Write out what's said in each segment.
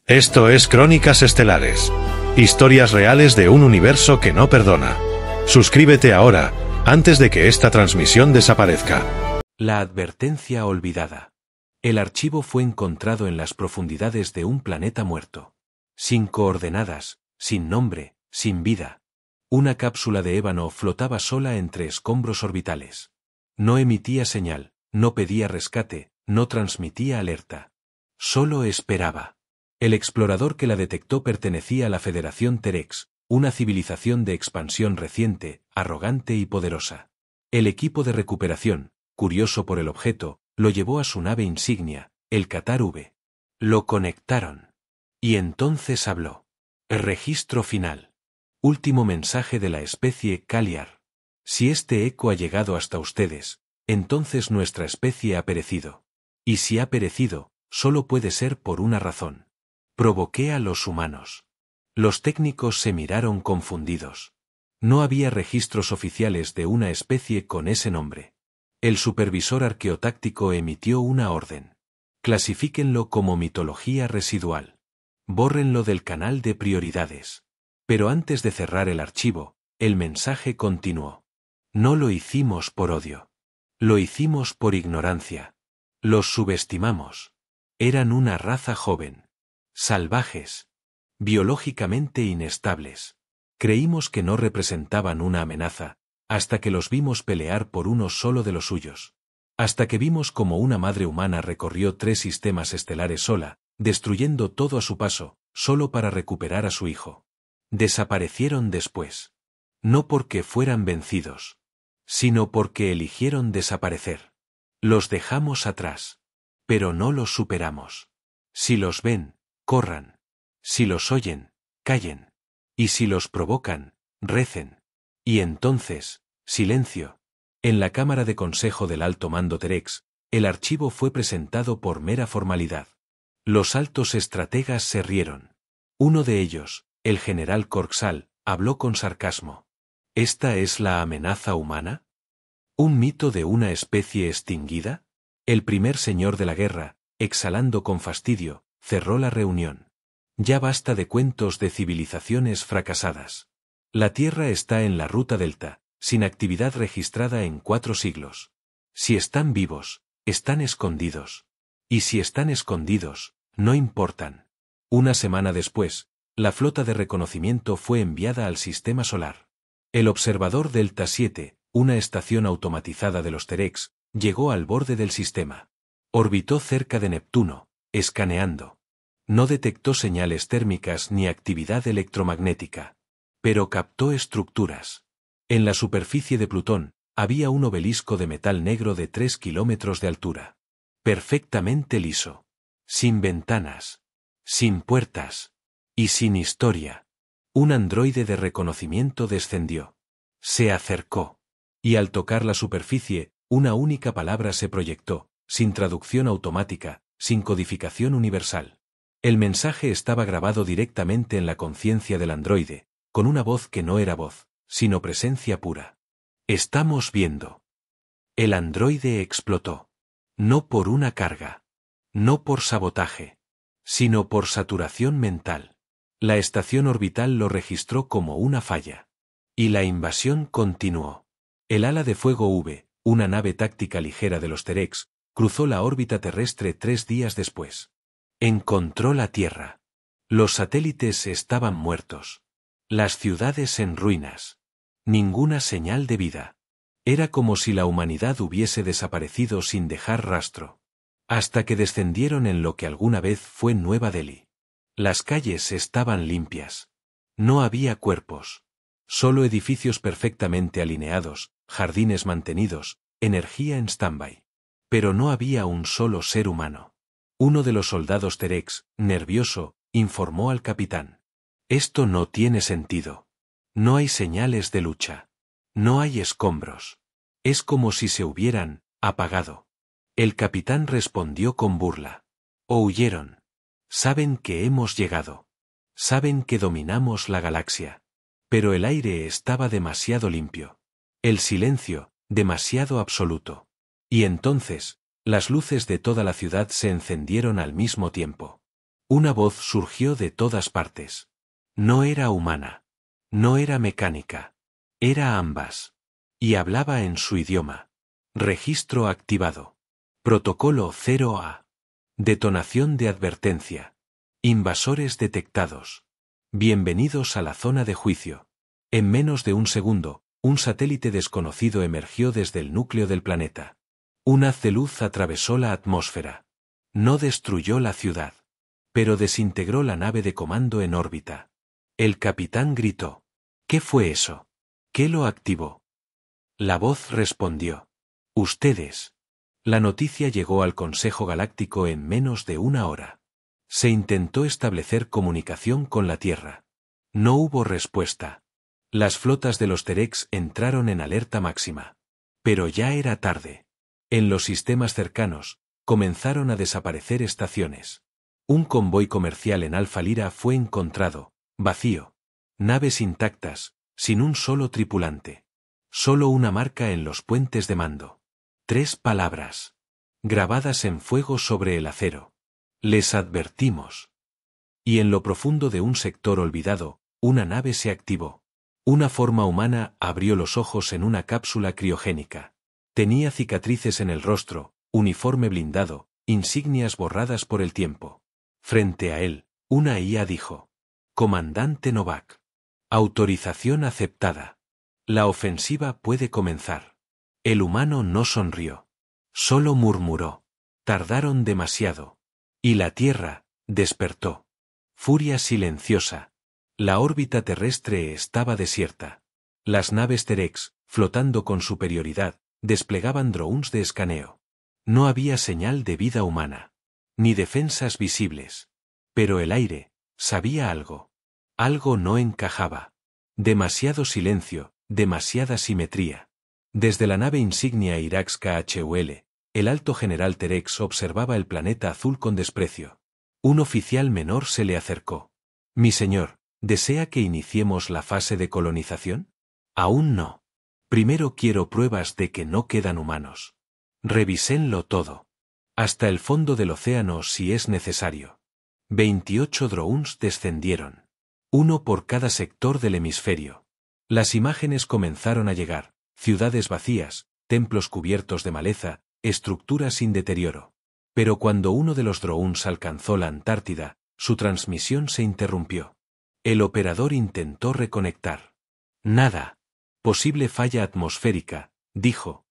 Esto es Crónicas Estelares. Historias reales de un universo que no perdona. Suscríbete ahora, antes de que esta transmisión desaparezca. La advertencia olvidada. El archivo fue encontrado en las profundidades de un planeta muerto. Sin coordenadas, sin nombre, sin vida. Una cápsula de ébano flotaba sola entre escombros orbitales. No emitía señal, no pedía rescate, no transmitía alerta. Solo esperaba. El explorador que la detectó pertenecía a la Federación Terex, una civilización de expansión reciente, arrogante y poderosa. El equipo de recuperación, curioso por el objeto, lo llevó a su nave insignia, el Qatar V. Lo conectaron. Y entonces habló. El registro final. Último mensaje de la especie Kaliar. Si este eco ha llegado hasta ustedes, entonces nuestra especie ha perecido. Y si ha perecido, solo puede ser por una razón. Provoqué a los humanos. Los técnicos se miraron confundidos. No había registros oficiales de una especie con ese nombre. El supervisor arqueotáctico emitió una orden. Clasifíquenlo como mitología residual. Bórrenlo del canal de prioridades. Pero antes de cerrar el archivo, el mensaje continuó. No lo hicimos por odio. Lo hicimos por ignorancia. Los subestimamos. Eran una raza joven. Salvajes. Biológicamente inestables. Creímos que no representaban una amenaza, hasta que los vimos pelear por uno solo de los suyos. Hasta que vimos como una madre humana recorrió 3 sistemas estelares sola, destruyendo todo a su paso, solo para recuperar a su hijo. Desaparecieron después. No porque fueran vencidos, sino porque eligieron desaparecer. Los dejamos atrás. Pero no los superamos. Si los ven, corran. Si los oyen, callen. Y si los provocan, recen. Y entonces, silencio. En la Cámara de Consejo del Alto Mando Terex, el archivo fue presentado por mera formalidad. Los altos estrategas se rieron. Uno de ellos, el general Corxal, habló con sarcasmo. ¿Esta es la amenaza humana? ¿Un mito de una especie extinguida? El primer señor de la guerra, exhalando con fastidio, cerró la reunión. Ya basta de cuentos de civilizaciones fracasadas. La Tierra está en la ruta delta, sin actividad registrada en 4 siglos. Si están vivos, están escondidos. Y si están escondidos, no importan. Una semana después, la flota de reconocimiento fue enviada al sistema solar. El observador Delta 7, una estación automatizada de los Terex, llegó al borde del sistema. Orbitó cerca de Neptuno, escaneando. No detectó señales térmicas ni actividad electromagnética. Pero captó estructuras. En la superficie de Plutón, había un obelisco de metal negro de 3 kilómetros de altura. Perfectamente liso. Sin ventanas. Sin puertas. Y sin historia. Un androide de reconocimiento descendió. Se acercó. Y al tocar la superficie, una única palabra se proyectó, sin traducción automática, sin codificación universal. El mensaje estaba grabado directamente en la conciencia del androide, con una voz que no era voz, sino presencia pura. Estamos viendo. El androide explotó. No por una carga. No por sabotaje. Sino por saturación mental. La estación orbital lo registró como una falla. Y la invasión continuó. El ala de fuego V, una nave táctica ligera de los Terex, cruzó la órbita terrestre 3 días después. Encontró la Tierra. Los satélites estaban muertos. Las ciudades en ruinas. Ninguna señal de vida. Era como si la humanidad hubiese desaparecido sin dejar rastro. Hasta que descendieron en lo que alguna vez fue Nueva Delhi. Las calles estaban limpias. No había cuerpos. Solo edificios perfectamente alineados, jardines mantenidos, energía en stand-by. Pero no había un solo ser humano. Uno de los soldados Terex, nervioso, informó al capitán. Esto no tiene sentido. No hay señales de lucha. No hay escombros. Es como si se hubieran apagado. El capitán respondió con burla. O huyeron. Saben que hemos llegado. Saben que dominamos la galaxia. Pero el aire estaba demasiado limpio. El silencio, demasiado absoluto. Y entonces, las luces de toda la ciudad se encendieron al mismo tiempo. Una voz surgió de todas partes. No era humana. No era mecánica. Era ambas. Y hablaba en su idioma. Registro activado. Protocolo 0A. Detonación de advertencia. Invasores detectados. Bienvenidos a la zona de juicio. En menos de un segundo, un satélite desconocido emergió desde el núcleo del planeta. Un haz de luz atravesó la atmósfera. No destruyó la ciudad, pero desintegró la nave de comando en órbita. El capitán gritó. ¿Qué fue eso? ¿Qué lo activó? La voz respondió. Ustedes. La noticia llegó al Consejo Galáctico en menos de una hora. Se intentó establecer comunicación con la Tierra. No hubo respuesta. Las flotas de los Terex entraron en alerta máxima. Pero ya era tarde. En los sistemas cercanos, comenzaron a desaparecer estaciones. Un convoy comercial en Alfa Lira fue encontrado, vacío. Naves intactas, sin un solo tripulante. Solo una marca en los puentes de mando. 3 palabras. Grabadas en fuego sobre el acero. Les advertimos. Y en lo profundo de un sector olvidado, una nave se activó. Una forma humana abrió los ojos en una cápsula criogénica. Tenía cicatrices en el rostro, uniforme blindado, insignias borradas por el tiempo. Frente a él, una IA dijo. Comandante Novak. Autorización aceptada. La ofensiva puede comenzar. El humano no sonrió. Solo murmuró. Tardaron demasiado. Y la Tierra despertó. Furia silenciosa. La órbita terrestre estaba desierta. Las naves Terex, flotando con superioridad, desplegaban drones de escaneo. No había señal de vida humana. Ni defensas visibles. Pero el aire sabía algo. Algo no encajaba. Demasiado silencio, demasiada simetría. Desde la nave insignia Irax KHUL, el alto general Terex observaba el planeta azul con desprecio. Un oficial menor se le acercó. Mi señor, ¿desea que iniciemos la fase de colonización? Aún no. Primero quiero pruebas de que no quedan humanos. Revísenlo todo. Hasta el fondo del océano si es necesario. 28 drones descendieron. 1 por cada sector del hemisferio. Las imágenes comenzaron a llegar. Ciudades vacías, templos cubiertos de maleza, estructuras sin deterioro. Pero cuando uno de los drones alcanzó la Antártida, su transmisión se interrumpió. El operador intentó reconectar. Nada. Posible falla atmosférica, dijo.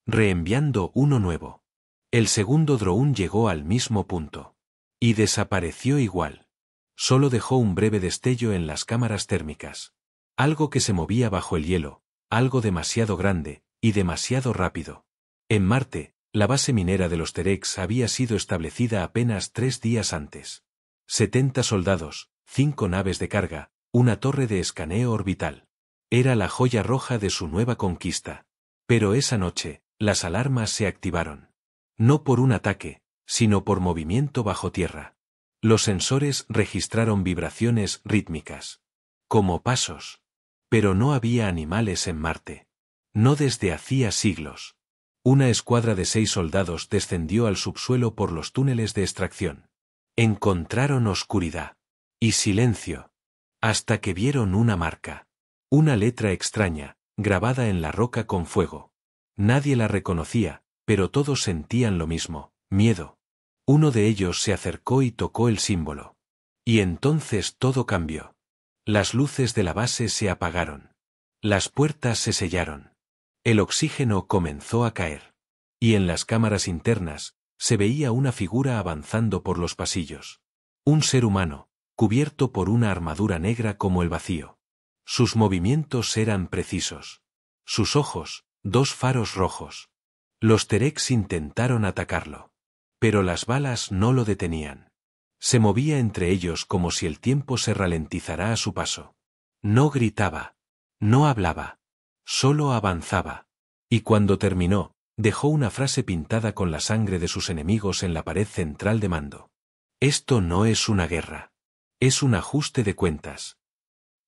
Reenviando uno nuevo. El segundo drone llegó al mismo punto. Y desapareció igual. Solo dejó un breve destello en las cámaras térmicas. Algo que se movía bajo el hielo, algo demasiado grande, y demasiado rápido. En Marte, la base minera de los Terex había sido establecida apenas 3 días antes. 70 soldados, 5 naves de carga, una torre de escaneo orbital. Era la joya roja de su nueva conquista. Pero esa noche, las alarmas se activaron. No por un ataque, sino por movimiento bajo tierra. Los sensores registraron vibraciones rítmicas. Como pasos. Pero no había animales en Marte. No desde hacía siglos. Una escuadra de 6 soldados descendió al subsuelo por los túneles de extracción. Encontraron oscuridad. Y silencio. Hasta que vieron una marca. Una letra extraña, grabada en la roca con fuego. Nadie la reconocía, pero todos sentían lo mismo, miedo. Uno de ellos se acercó y tocó el símbolo. Y entonces todo cambió. Las luces de la base se apagaron. Las puertas se sellaron. El oxígeno comenzó a caer. Y en las cámaras internas, se veía una figura avanzando por los pasillos. Un ser humano, cubierto por una armadura negra como el vacío. Sus movimientos eran precisos. Sus ojos, 2 faros rojos. Los Terex intentaron atacarlo. Pero las balas no lo detenían. Se movía entre ellos como si el tiempo se ralentizara a su paso. No gritaba. No hablaba. Solo avanzaba. Y cuando terminó, dejó una frase pintada con la sangre de sus enemigos en la pared central de mando. Esto no es una guerra. Es un ajuste de cuentas.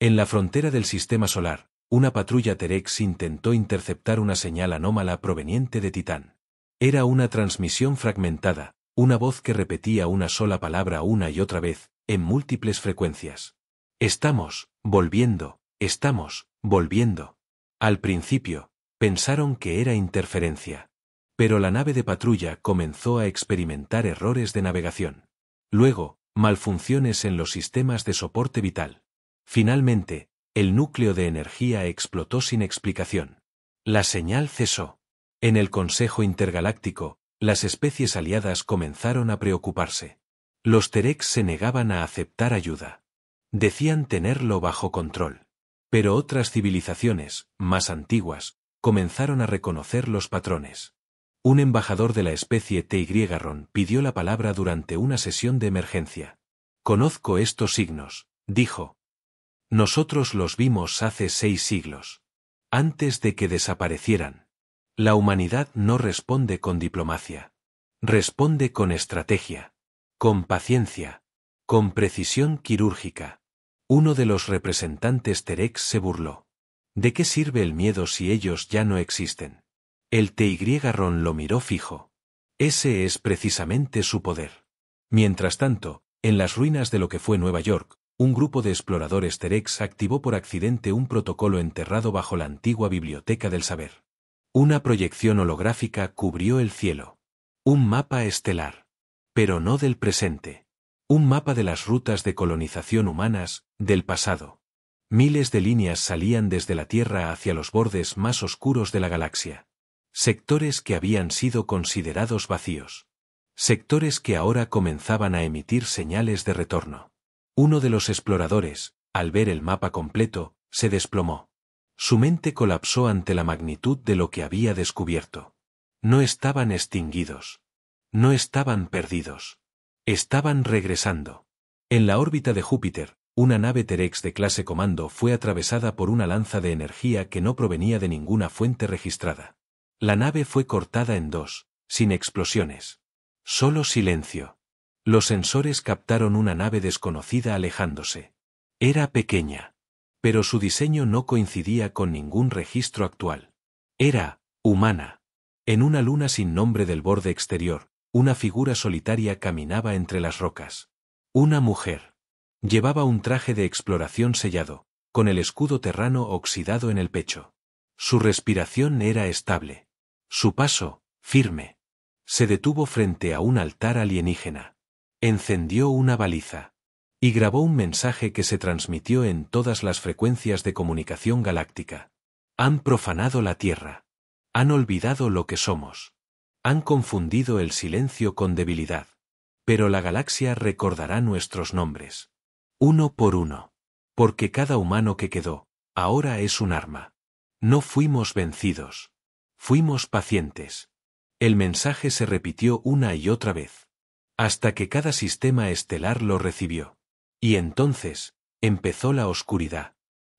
En la frontera del sistema solar, una patrulla Terex intentó interceptar una señal anómala proveniente de Titán. Era una transmisión fragmentada, Una voz que repetía una sola palabra una y otra vez, en múltiples frecuencias. Estamos volviendo, estamos volviendo. Al principio, pensaron que era interferencia. Pero la nave de patrulla comenzó a experimentar errores de navegación. Luego, malfunciones en los sistemas de soporte vital. Finalmente, el núcleo de energía explotó sin explicación. La señal cesó. En el Consejo Intergaláctico, las especies aliadas comenzaron a preocuparse. Los Terex se negaban a aceptar ayuda. Decían tenerlo bajo control. Pero otras civilizaciones, más antiguas, comenzaron a reconocer los patrones. Un embajador de la especie Tygron pidió la palabra durante una sesión de emergencia. Conozco estos signos, dijo. Nosotros los vimos hace 6 siglos. Antes de que desaparecieran. La humanidad no responde con diplomacia. Responde con estrategia. Con paciencia. Con precisión quirúrgica. Uno de los representantes Terex se burló. ¿De qué sirve el miedo si ellos ya no existen? El Tygron lo miró fijo. Ese es precisamente su poder. Mientras tanto, en las ruinas de lo que fue Nueva York, un grupo de exploradores Terex activó por accidente un protocolo enterrado bajo la antigua biblioteca del saber. Una proyección holográfica cubrió el cielo. Un mapa estelar. Pero no del presente. Un mapa de las rutas de colonización humanas, del pasado. Miles de líneas salían desde la Tierra hacia los bordes más oscuros de la galaxia. Sectores que habían sido considerados vacíos. Sectores que ahora comenzaban a emitir señales de retorno. Uno de los exploradores, al ver el mapa completo, se desplomó. Su mente colapsó ante la magnitud de lo que había descubierto. No estaban extinguidos. No estaban perdidos. Estaban regresando. En la órbita de Júpiter, una nave Terex de clase Comando fue atravesada por una lanza de energía que no provenía de ninguna fuente registrada. La nave fue cortada en dos, sin explosiones. Solo silencio. Los sensores captaron una nave desconocida alejándose. Era pequeña. Pero su diseño no coincidía con ningún registro actual. Era humana. En una luna sin nombre del borde exterior, una figura solitaria caminaba entre las rocas. Una mujer. Llevaba un traje de exploración sellado, con el escudo terrano oxidado en el pecho. Su respiración era estable. Su paso, firme. Se detuvo frente a un altar alienígena. Encendió una baliza. Y grabó un mensaje que se transmitió en todas las frecuencias de comunicación galáctica. Han profanado la Tierra. Han olvidado lo que somos. Han confundido el silencio con debilidad. Pero la galaxia recordará nuestros nombres. Uno por uno. Porque cada humano que quedó, ahora es un arma. No fuimos vencidos. Fuimos pacientes. El mensaje se repitió una y otra vez. Hasta que cada sistema estelar lo recibió. Y entonces, empezó la oscuridad.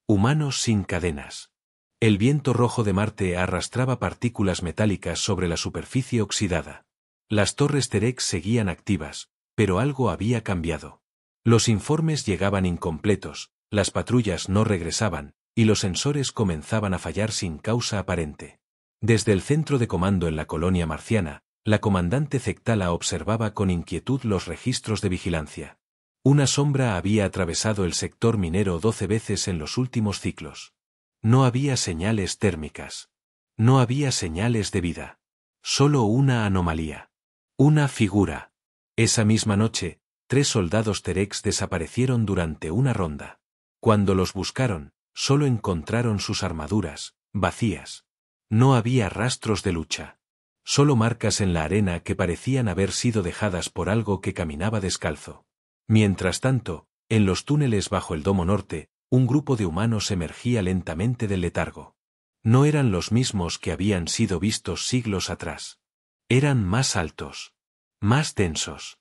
Humanos sin cadenas. El viento rojo de Marte arrastraba partículas metálicas sobre la superficie oxidada. Las torres Terex seguían activas, pero algo había cambiado. Los informes llegaban incompletos, las patrullas no regresaban, y los sensores comenzaban a fallar sin causa aparente. Desde el centro de comando en la colonia marciana, la comandante Zectala observaba con inquietud los registros de vigilancia. Una sombra había atravesado el sector minero 12 veces en los últimos ciclos. No había señales térmicas. No había señales de vida. Solo una anomalía. Una figura. Esa misma noche, 3 soldados Terex desaparecieron durante una ronda. Cuando los buscaron, solo encontraron sus armaduras, vacías. No había rastros de lucha. Solo marcas en la arena que parecían haber sido dejadas por algo que caminaba descalzo. Mientras tanto, en los túneles bajo el domo norte, un grupo de humanos emergía lentamente del letargo. No eran los mismos que habían sido vistos siglos atrás. Eran más altos. Más densos.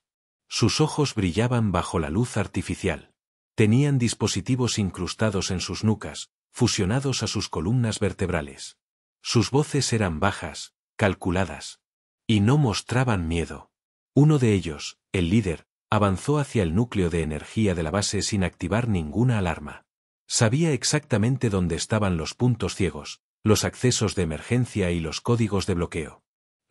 Sus ojos brillaban bajo la luz artificial. Tenían dispositivos incrustados en sus nucas, fusionados a sus columnas vertebrales. Sus voces eran bajas, calculadas. Y no mostraban miedo. Uno de ellos, el líder, avanzó hacia el núcleo de energía de la base sin activar ninguna alarma. Sabía exactamente dónde estaban los puntos ciegos, los accesos de emergencia y los códigos de bloqueo.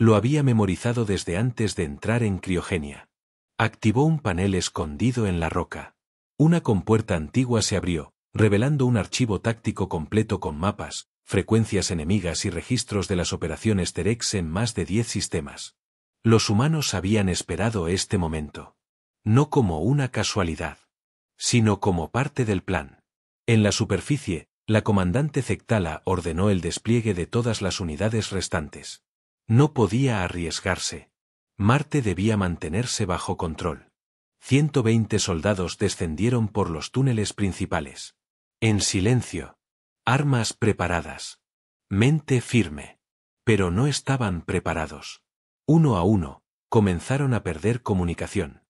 Lo había memorizado desde antes de entrar en criogenia. Activó un panel escondido en la roca. Una compuerta antigua se abrió, revelando un archivo táctico completo con mapas, frecuencias enemigas y registros de las operaciones Terex en más de 10 sistemas. Los humanos habían esperado este momento. No como una casualidad, sino como parte del plan. En la superficie, la comandante Zectala ordenó el despliegue de todas las unidades restantes. No podía arriesgarse. Marte debía mantenerse bajo control. 120 soldados descendieron por los túneles principales. En silencio. Armas preparadas. Mente firme. Pero no estaban preparados. Uno a uno, comenzaron a perder comunicación.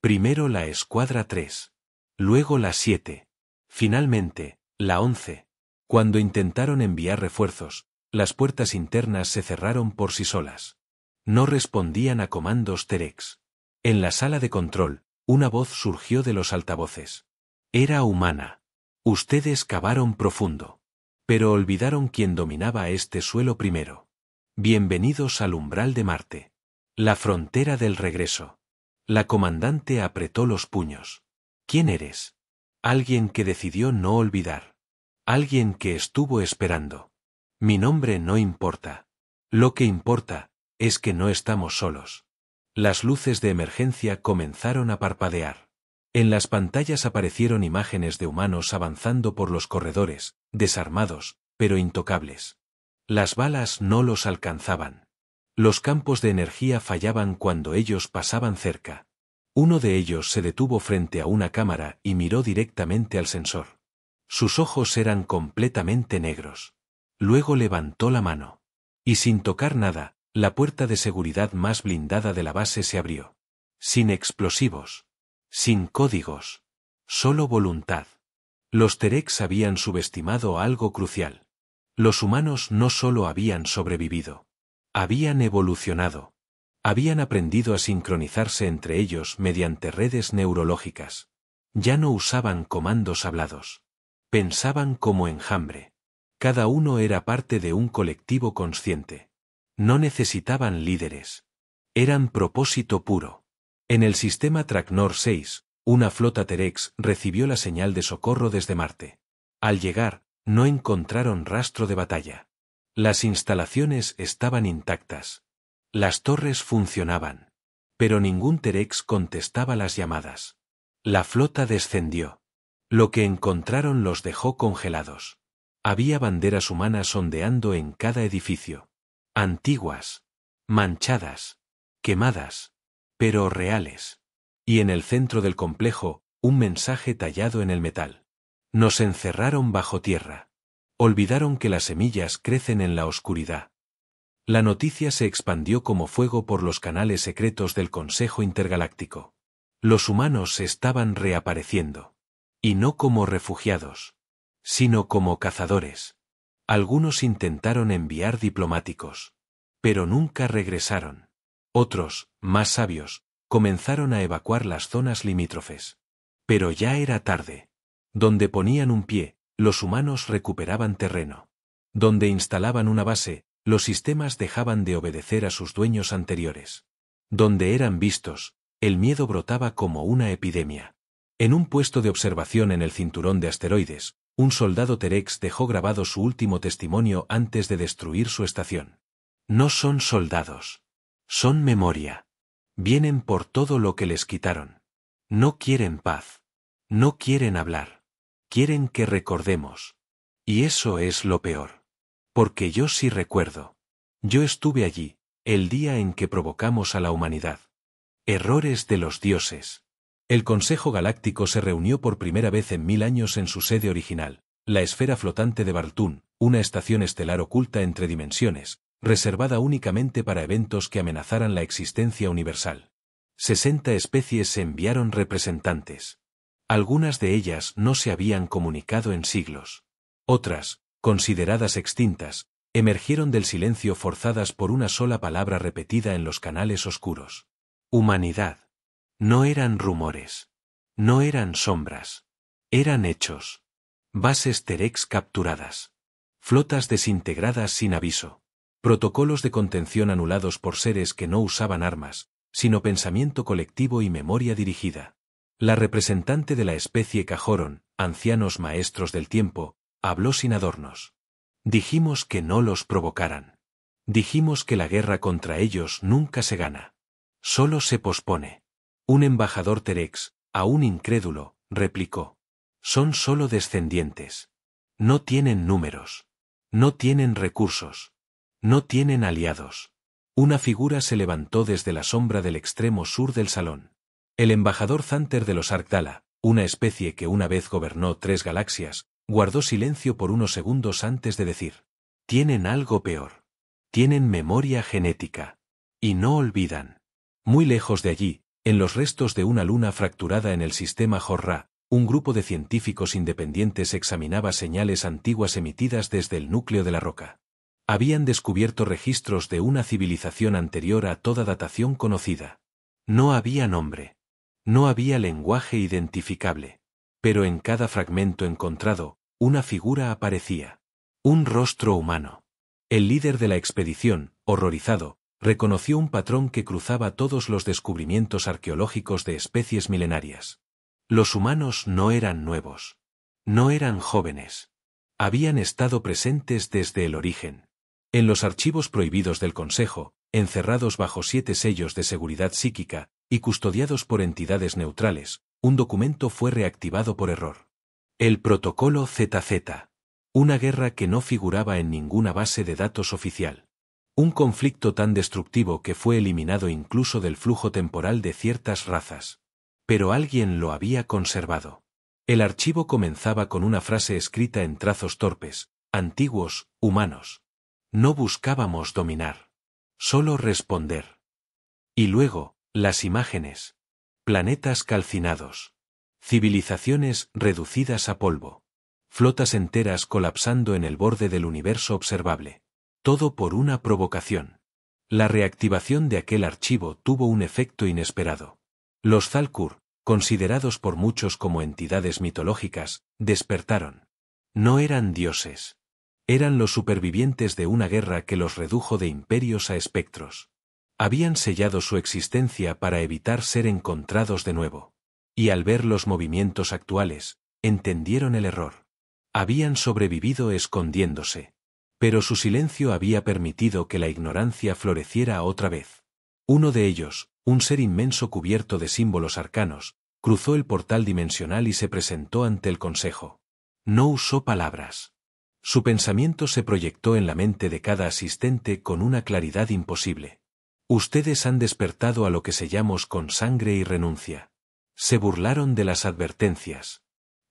Primero la escuadra 3. Luego la 7. Finalmente, la 11. Cuando intentaron enviar refuerzos, las puertas internas se cerraron por sí solas. No respondían a comandos Terex. En la sala de control, una voz surgió de los altavoces. Era humana. Ustedes cavaron profundo. Pero olvidaron quién dominaba este suelo primero. Bienvenidos al umbral de Marte. La frontera del regreso. La comandante apretó los puños. ¿Quién eres? Alguien que decidió no olvidar. Alguien que estuvo esperando. Mi nombre no importa. Lo que importa es que no estamos solos. Las luces de emergencia comenzaron a parpadear. En las pantallas aparecieron imágenes de humanos avanzando por los corredores, desarmados, pero intocables. Las balas no los alcanzaban. Los campos de energía fallaban cuando ellos pasaban cerca. Uno de ellos se detuvo frente a una cámara y miró directamente al sensor. Sus ojos eran completamente negros. Luego levantó la mano. Y sin tocar nada, la puerta de seguridad más blindada de la base se abrió. Sin explosivos. Sin códigos. Solo voluntad. Los Terex habían subestimado algo crucial. Los humanos no solo habían sobrevivido. Habían evolucionado. Habían aprendido a sincronizarse entre ellos mediante redes neurológicas. Ya no usaban comandos hablados. Pensaban como enjambre. Cada uno era parte de un colectivo consciente. No necesitaban líderes. Eran propósito puro. En el sistema Tracknor 6, una flota Terex recibió la señal de socorro desde Marte. Al llegar, no encontraron rastro de batalla. Las instalaciones estaban intactas. Las torres funcionaban. Pero ningún Terex contestaba las llamadas. La flota descendió. Lo que encontraron los dejó congelados. Había banderas humanas ondeando en cada edificio. Antiguas. Manchadas. Quemadas. Pero reales. Y en el centro del complejo, un mensaje tallado en el metal. Nos encerraron bajo tierra. Olvidaron que las semillas crecen en la oscuridad. La noticia se expandió como fuego por los canales secretos del Consejo Intergaláctico. Los humanos estaban reapareciendo. Y no como refugiados, sino como cazadores. Algunos intentaron enviar diplomáticos. Pero nunca regresaron. Otros, más sabios, comenzaron a evacuar las zonas limítrofes. Pero ya era tarde. Donde ponían un pie, los humanos recuperaban terreno. Donde instalaban una base, los sistemas dejaban de obedecer a sus dueños anteriores. Donde eran vistos, el miedo brotaba como una epidemia. En un puesto de observación en el cinturón de asteroides, un soldado Terex dejó grabado su último testimonio antes de destruir su estación. No son soldados. Son memoria. Vienen por todo lo que les quitaron. No quieren paz. No quieren hablar. Quieren que recordemos. Y eso es lo peor. Porque yo sí recuerdo. Yo estuve allí, el día en que provocamos a la humanidad. Errores de los dioses. El Consejo Galáctico se reunió por primera vez en 1000 años en su sede original, la esfera flotante de Bartún, una estación estelar oculta entre dimensiones, reservada únicamente para eventos que amenazaran la existencia universal. 60 especies se enviaron representantes. Algunas de ellas no se habían comunicado en siglos. Otras, consideradas extintas, emergieron del silencio forzadas por una sola palabra repetida en los canales oscuros. Humanidad. No eran rumores. No eran sombras. Eran hechos. Bases Terex capturadas. Flotas desintegradas sin aviso. Protocolos de contención anulados por seres que no usaban armas, sino pensamiento colectivo y memoria dirigida. La representante de la especie Cajoron, ancianos maestros del tiempo, habló sin adornos. Dijimos que no los provocaran. Dijimos que la guerra contra ellos nunca se gana. Solo se pospone. Un embajador Terex, aún incrédulo, replicó. Son solo descendientes. No tienen números. No tienen recursos. No tienen aliados. Una figura se levantó desde la sombra del extremo sur del salón. El embajador Zanter de los Arctala, una especie que una vez gobernó 3 galaxias, guardó silencio por unos segundos antes de decir: tienen algo peor. Tienen memoria genética. Y no olvidan. Muy lejos de allí, en los restos de una luna fracturada en el sistema Jorra, un grupo de científicos independientes examinaba señales antiguas emitidas desde el núcleo de la roca. Habían descubierto registros de una civilización anterior a toda datación conocida. No había nombre. No había lenguaje identificable. Pero en cada fragmento encontrado, una figura aparecía. Un rostro humano. El líder de la expedición, horrorizado, reconoció un patrón que cruzaba todos los descubrimientos arqueológicos de especies milenarias. Los humanos no eran nuevos. No eran jóvenes. Habían estado presentes desde el origen. En los archivos prohibidos del Consejo, encerrados bajo 7 sellos de seguridad psíquica, y custodiados por entidades neutrales, un documento fue reactivado por error. El Protocolo ZZ. Una guerra que no figuraba en ninguna base de datos oficial. Un conflicto tan destructivo que fue eliminado incluso del flujo temporal de ciertas razas. Pero alguien lo había conservado. El archivo comenzaba con una frase escrita en trazos torpes: antiguos, humanos. No buscábamos dominar. Solo responder. Y luego, las imágenes. Planetas calcinados. Civilizaciones reducidas a polvo. Flotas enteras colapsando en el borde del universo observable. Todo por una provocación. La reactivación de aquel archivo tuvo un efecto inesperado. Los Thalkur, considerados por muchos como entidades mitológicas, despertaron. No eran dioses. Eran los supervivientes de una guerra que los redujo de imperios a espectros. Habían sellado su existencia para evitar ser encontrados de nuevo. Y al ver los movimientos actuales, entendieron el error. Habían sobrevivido escondiéndose. Pero su silencio había permitido que la ignorancia floreciera otra vez. Uno de ellos, un ser inmenso cubierto de símbolos arcanos, cruzó el portal dimensional y se presentó ante el Consejo. No usó palabras. Su pensamiento se proyectó en la mente de cada asistente con una claridad imposible. Ustedes han despertado a lo que sellamos con sangre y renuncia. Se burlaron de las advertencias.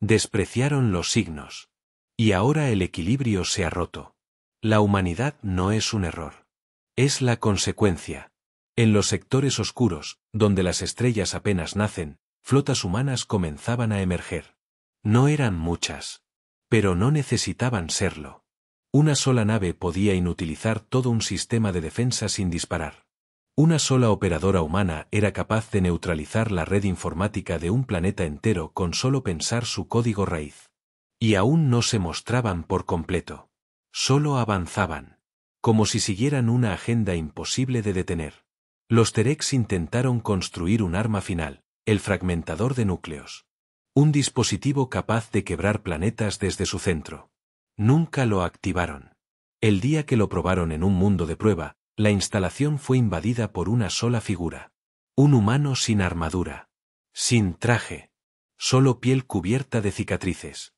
Despreciaron los signos. Y ahora el equilibrio se ha roto. La humanidad no es un error. Es la consecuencia. En los sectores oscuros, donde las estrellas apenas nacen, flotas humanas comenzaban a emerger. No eran muchas. Pero no necesitaban serlo. Una sola nave podía inutilizar todo un sistema de defensa sin disparar. Una sola operadora humana era capaz de neutralizar la red informática de un planeta entero con solo pensar su código raíz. Y aún no se mostraban por completo. Solo avanzaban. Como si siguieran una agenda imposible de detener. Los Terex intentaron construir un arma final, el fragmentador de núcleos. Un dispositivo capaz de quebrar planetas desde su centro. Nunca lo activaron. El día que lo probaron en un mundo de prueba, la instalación fue invadida por una sola figura. Un humano sin armadura. Sin traje. Solo piel cubierta de cicatrices.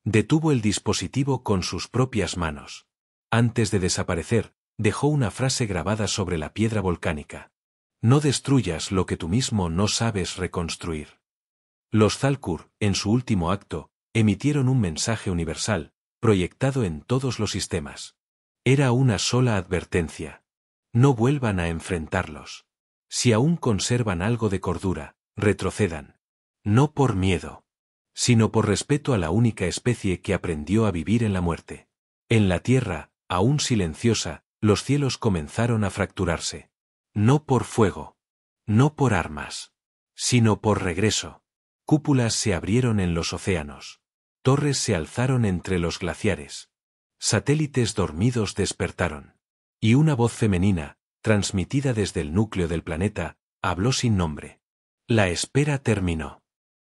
Detuvo el dispositivo con sus propias manos. Antes de desaparecer, dejó una frase grabada sobre la piedra volcánica. No destruyas lo que tú mismo no sabes reconstruir. Los Thalkur, en su último acto, emitieron un mensaje universal, proyectado en todos los sistemas. Era una sola advertencia. No vuelvan a enfrentarlos. Si aún conservan algo de cordura, retrocedan. No por miedo, sino por respeto a la única especie que aprendió a vivir en la muerte. En la tierra, aún silenciosa, los cielos comenzaron a fracturarse. No por fuego. No por armas. Sino por regreso. Cúpulas se abrieron en los océanos. Torres se alzaron entre los glaciares. Satélites dormidos despertaron. Y una voz femenina, transmitida desde el núcleo del planeta, habló sin nombre. La espera terminó.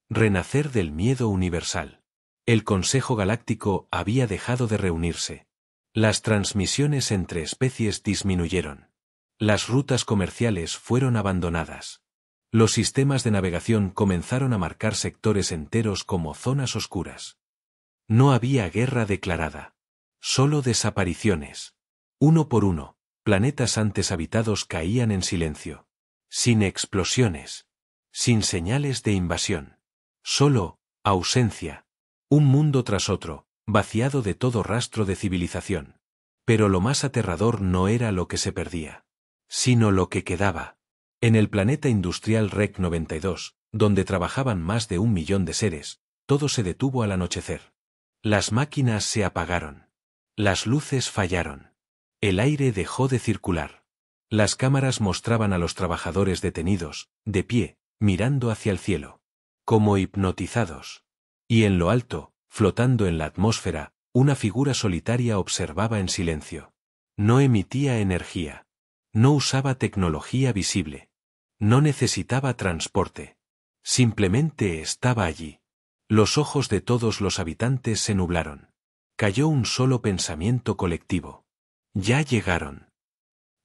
Renacer del miedo universal. El Consejo Galáctico había dejado de reunirse. Las transmisiones entre especies disminuyeron. Las rutas comerciales fueron abandonadas. Los sistemas de navegación comenzaron a marcar sectores enteros como zonas oscuras. No había guerra declarada. Solo desapariciones. Uno por uno, planetas antes habitados caían en silencio. Sin explosiones. Sin señales de invasión. Solo ausencia. Un mundo tras otro, vaciado de todo rastro de civilización. Pero lo más aterrador no era lo que se perdía, sino lo que quedaba. En el planeta industrial REC 92, donde trabajaban más de 1 millón de seres, todo se detuvo al anochecer. Las máquinas se apagaron. Las luces fallaron. El aire dejó de circular. Las cámaras mostraban a los trabajadores detenidos, de pie, mirando hacia el cielo. Como hipnotizados. Y en lo alto, flotando en la atmósfera, una figura solitaria observaba en silencio. No emitía energía. No usaba tecnología visible. No necesitaba transporte. Simplemente estaba allí. Los ojos de todos los habitantes se nublaron. Cayó un solo pensamiento colectivo. Ya llegaron.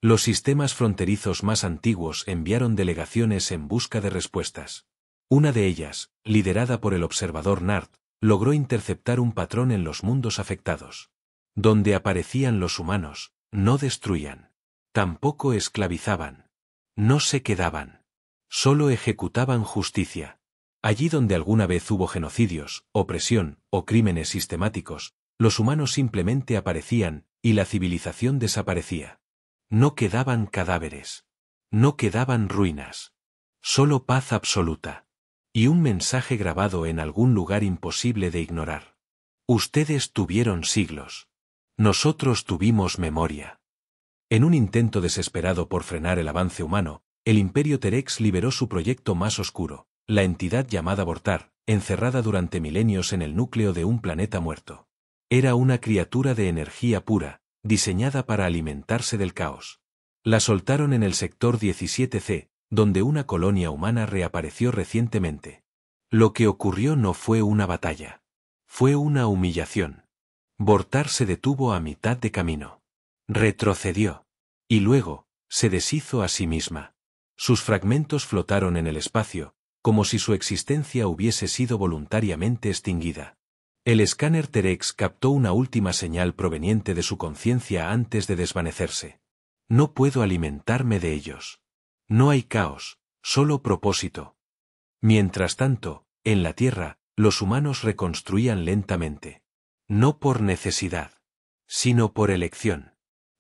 Los sistemas fronterizos más antiguos enviaron delegaciones en busca de respuestas. Una de ellas, liderada por el observador Nart, logró interceptar un patrón en los mundos afectados. Donde aparecían los humanos, no destruían. Tampoco esclavizaban. No se quedaban. Solo ejecutaban justicia. Allí donde alguna vez hubo genocidios, opresión o crímenes sistemáticos, los humanos simplemente aparecían, y la civilización desaparecía. No quedaban cadáveres. No quedaban ruinas. Solo paz absoluta. Y un mensaje grabado en algún lugar imposible de ignorar. Ustedes tuvieron siglos. Nosotros tuvimos memoria. En un intento desesperado por frenar el avance humano, el Imperio Terex liberó su proyecto más oscuro, la entidad llamada Vortar, encerrada durante milenios en el núcleo de un planeta muerto. Era una criatura de energía pura, diseñada para alimentarse del caos. La soltaron en el sector 17C, donde una colonia humana reapareció recientemente. Lo que ocurrió no fue una batalla. Fue una humillación. Vortar se detuvo a mitad de camino. Retrocedió. Y luego, se deshizo a sí misma. Sus fragmentos flotaron en el espacio, como si su existencia hubiese sido voluntariamente extinguida. El escáner Terex captó una última señal proveniente de su conciencia antes de desvanecerse. No puedo alimentarme de ellos. No hay caos, solo propósito. Mientras tanto, en la Tierra, los humanos reconstruían lentamente. No por necesidad, sino por elección.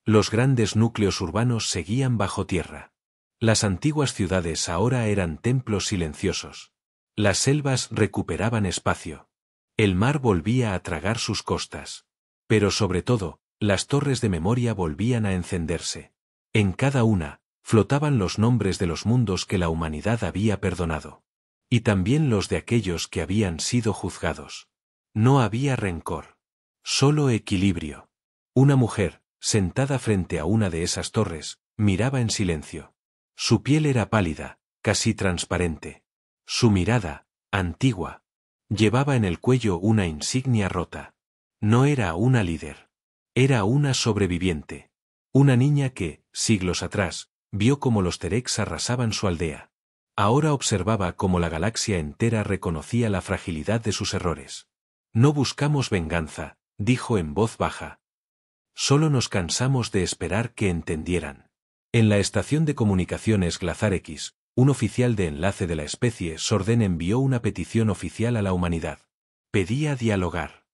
Los grandes núcleos urbanos seguían bajo tierra. Las antiguas ciudades ahora eran templos silenciosos. Las selvas recuperaban espacio. El mar volvía a tragar sus costas. Pero sobre todo, las torres de memoria volvían a encenderse. En cada una, flotaban los nombres de los mundos que la humanidad había perdonado. Y también los de aquellos que habían sido juzgados. No había rencor. Solo equilibrio. Una mujer, sentada frente a una de esas torres, miraba en silencio. Su piel era pálida, casi transparente. Su mirada, antigua. Llevaba en el cuello una insignia rota. No era una líder. Era una sobreviviente. Una niña que, siglos atrás, vio cómo los Terex arrasaban su aldea. Ahora observaba cómo la galaxia entera reconocía la fragilidad de sus errores. No buscamos venganza, dijo en voz baja. Solo nos cansamos de esperar que entendieran. En la estación de comunicaciones Glazar X, un oficial de enlace de la especie Sorden envió una petición oficial a la humanidad. Pedía dialogar.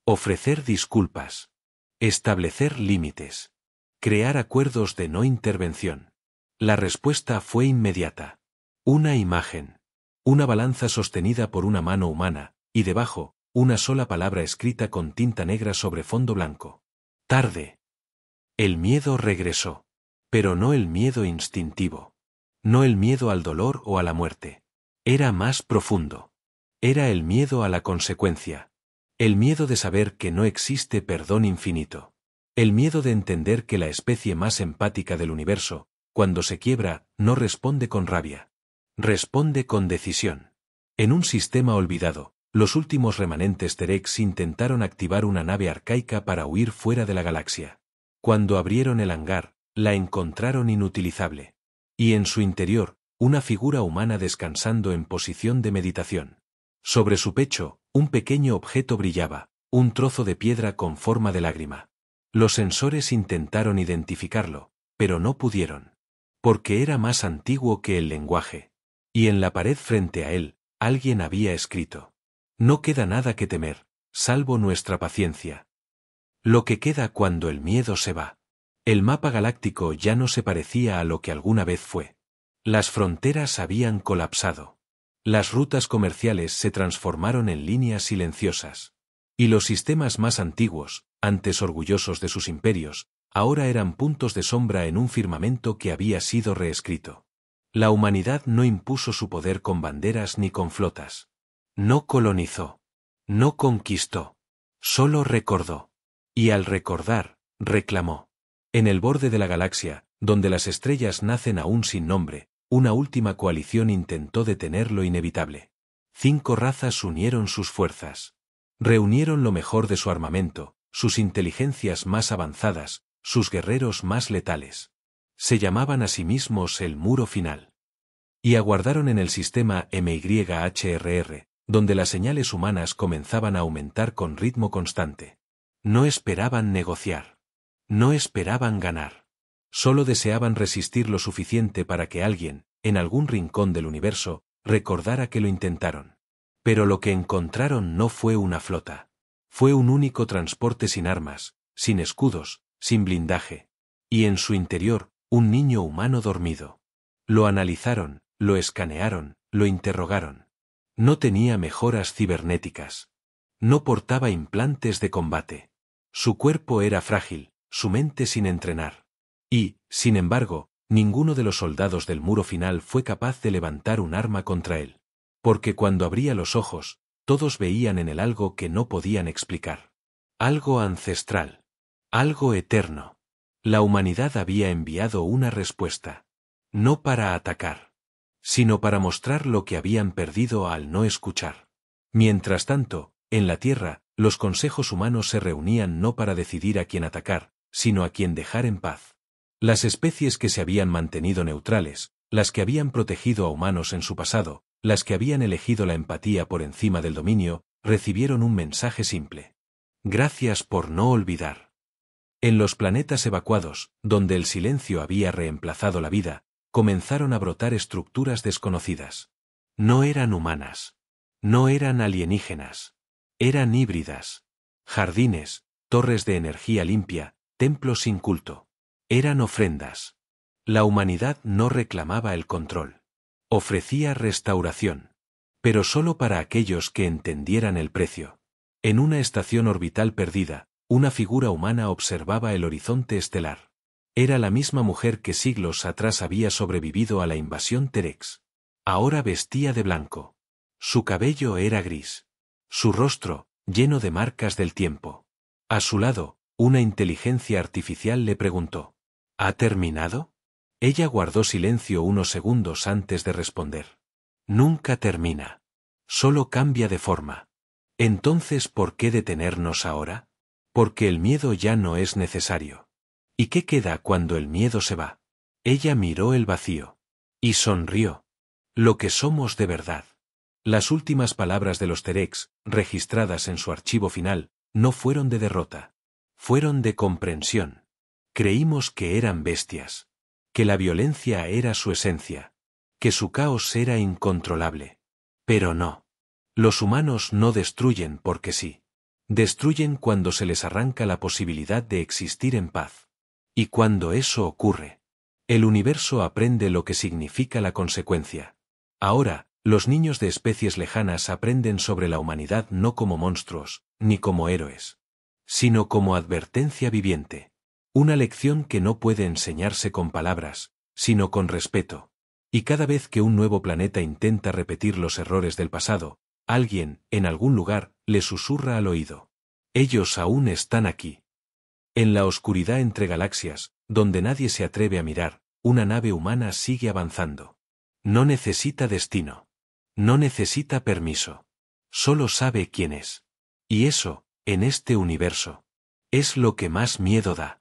Ofrecer disculpas. Establecer límites. Crear acuerdos de no intervención. La respuesta fue inmediata. Una imagen. Una balanza sostenida por una mano humana, y debajo, una sola palabra escrita con tinta negra sobre fondo blanco. Tarde. El miedo regresó. Pero no el miedo instintivo. No el miedo al dolor o a la muerte. Era más profundo. Era el miedo a la consecuencia. El miedo de saber que no existe perdón infinito. El miedo de entender que la especie más empática del universo, cuando se quiebra, no responde con rabia. Responde con decisión. En un sistema olvidado, los últimos remanentes T-Rex intentaron activar una nave arcaica para huir fuera de la galaxia. Cuando abrieron el hangar, la encontraron inutilizable. Y en su interior, una figura humana descansando en posición de meditación. Sobre su pecho, un pequeño objeto brillaba, un trozo de piedra con forma de lágrima. Los sensores intentaron identificarlo, pero no pudieron. Porque era más antiguo que el lenguaje. Y en la pared frente a él, alguien había escrito: no queda nada que temer, salvo nuestra paciencia. Lo que queda cuando el miedo se va. El mapa galáctico ya no se parecía a lo que alguna vez fue. Las fronteras habían colapsado. Las rutas comerciales se transformaron en líneas silenciosas. Y los sistemas más antiguos, antes orgullosos de sus imperios, ahora eran puntos de sombra en un firmamento que había sido reescrito. La humanidad no impuso su poder con banderas ni con flotas. No colonizó. No conquistó. Solo recordó. Y al recordar, reclamó. En el borde de la galaxia, donde las estrellas nacen aún sin nombre, una última coalición intentó detener lo inevitable. 5 razas unieron sus fuerzas. Reunieron lo mejor de su armamento, sus inteligencias más avanzadas, sus guerreros más letales. Se llamaban a sí mismos el Muro Final. Y aguardaron en el sistema MYHRR, donde las señales humanas comenzaban a aumentar con ritmo constante. No esperaban negociar. No esperaban ganar. Solo deseaban resistir lo suficiente para que alguien, en algún rincón del universo, recordara que lo intentaron. Pero lo que encontraron no fue una flota. Fue un único transporte sin armas, sin escudos, sin blindaje. Y en su interior, un niño humano dormido. Lo analizaron, lo escanearon, lo interrogaron. No tenía mejoras cibernéticas. No portaba implantes de combate. Su cuerpo era frágil, su mente sin entrenar. Y, sin embargo, ninguno de los soldados del Muro Final fue capaz de levantar un arma contra él. Porque cuando abría los ojos, todos veían en él algo que no podían explicar. Algo ancestral. Algo eterno. La humanidad había enviado una respuesta. No para atacar, sino para mostrar lo que habían perdido al no escuchar. Mientras tanto, en la Tierra, los consejos humanos se reunían no para decidir a quién atacar, sino a quién dejar en paz. Las especies que se habían mantenido neutrales, las que habían protegido a humanos en su pasado, las que habían elegido la empatía por encima del dominio, recibieron un mensaje simple. Gracias por no olvidar. En los planetas evacuados, donde el silencio había reemplazado la vida, comenzaron a brotar estructuras desconocidas. No eran humanas. No eran alienígenas. Eran híbridas. Jardines, torres de energía limpia, templos sin culto. Eran ofrendas. La humanidad no reclamaba el control. Ofrecía restauración. Pero solo para aquellos que entendieran el precio. En una estación orbital perdida, una figura humana observaba el horizonte estelar. Era la misma mujer que siglos atrás había sobrevivido a la invasión T-Rex. Ahora vestía de blanco. Su cabello era gris. Su rostro, lleno de marcas del tiempo. A su lado, una inteligencia artificial le preguntó: ¿Ha terminado? Ella guardó silencio unos segundos antes de responder. Nunca termina. Solo cambia de forma. Entonces, ¿por qué detenernos ahora? Porque el miedo ya no es necesario. ¿Y qué queda cuando el miedo se va? Ella miró el vacío. Y sonrió. Lo que somos de verdad. Las últimas palabras de los T-Rex, registradas en su archivo final, no fueron de derrota. Fueron de comprensión. Creímos que eran bestias. Que la violencia era su esencia. Que su caos era incontrolable. Pero no. Los humanos no destruyen porque sí. Destruyen cuando se les arranca la posibilidad de existir en paz. Y cuando eso ocurre, el universo aprende lo que significa la consecuencia. Ahora, los niños de especies lejanas aprenden sobre la humanidad no como monstruos, ni como héroes, sino como advertencia viviente. Una lección que no puede enseñarse con palabras, sino con respeto. Y cada vez que un nuevo planeta intenta repetir los errores del pasado, alguien, en algún lugar, le susurra al oído: ellos aún están aquí. En la oscuridad entre galaxias, donde nadie se atreve a mirar, una nave humana sigue avanzando. No necesita destino. No necesita permiso. Solo sabe quién es. Y eso, en este universo, es lo que más miedo da.